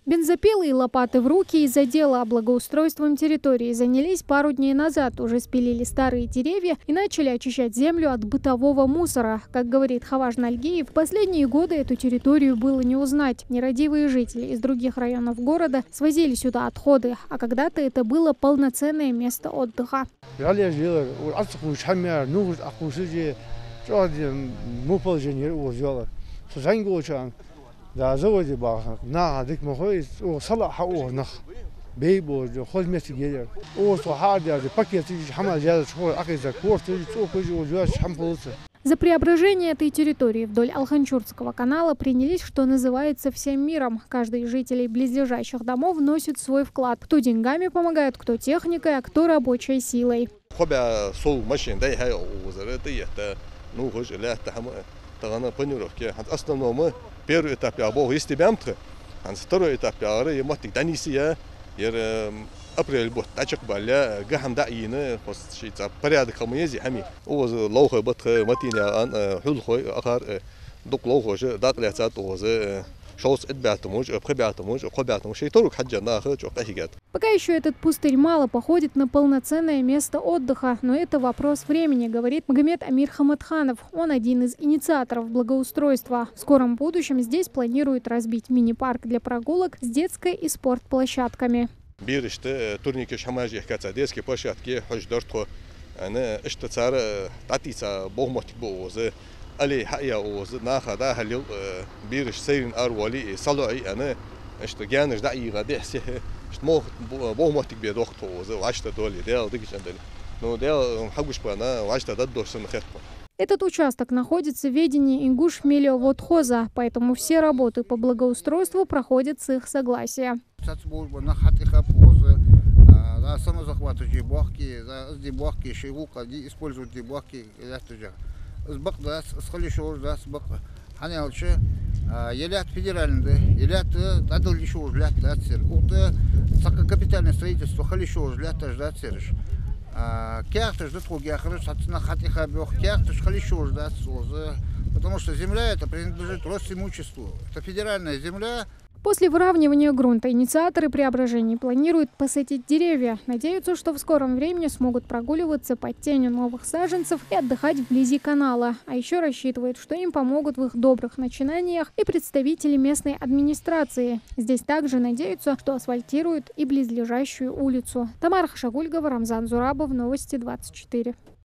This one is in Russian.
Бензопилы и лопаты в руки из-за дела благоустройством территории занялись пару дней назад. Уже спилили старые деревья и начали очищать землю от бытового мусора. Как говорит Хаваж Нальгиев, в последние годы эту территорию было не узнать. Нерадивые жители из других районов города свозили сюда отходы, а когда-то это было полноценное место отдыха. Да, заводи баха, на дик махой, о салах о нах, бейбо, хоз месигелер, о сухадя, пакет, хамал я шхор, акиза, корт, о кожи, о шампулцы. За преображение этой территории вдоль Алханчурского канала принялись, что называется, всем миром. Каждый из жителей близлежащих домов вносит свой вклад. Кто деньгами помогает, кто техникой, а кто рабочей силой. Первый этап я был есть бямтр, а второй этап я говорю, мотик данисия, апрель будет тачек баля, гахамда ине, после порядок хамуези хами. Оз лоухой бутх матиня ан хулхой ахар дук лоухой же даклятат оз шоус эдбятомуж, пребятомуж, хобятомуж, и торук хаджана хачок тахигат. Пока еще этот пустырь мало походит на полноценное место отдыха, но это вопрос времени, говорит Магомед Амир Хаматханов. Он один из инициаторов благоустройства. В скором будущем здесь планируют разбить мини-парк для прогулок с детской и спортплощадками. Бириште турники шамажи каца детские площадки, хождортко, она эштацара татица богмотик боозы. Ali haya oz naha da halil birish seyrin arwali salai ana işte genç da iyi gade se işte bohmatik bir doktor oz vaşta doli del dikişandeli но del хагуш плана vaşta da dorsun xetpo. Этот участок находится в ведении Ингуш-Мелиоводхоза, поэтому все работы по благоустройству проходят с их согласия. Сбак да, схали шоур да, сбак. Hani alçı, елят федеральный, елят адал шоур лят да цер. Ута сака капитальное строительство хали шоур лят да церш. Кяхташ да тху гяхрыш, сатна хатиха бёх кяхташ хали шоур да цоза. Потому что земля это принадлежит Росимуществу. Это федеральная земля. После выравнивания грунта инициаторы преображений планируют посадить деревья. Надеются, что в скором времени смогут прогуливаться под тенью новых саженцев и отдыхать вблизи канала. А еще рассчитывают, что им помогут в их добрых начинаниях и представители местной администрации. Здесь также надеются, что асфальтируют и близлежащую улицу. Тамара Хашагульгова, Рамзан Зурабов, Новости 24.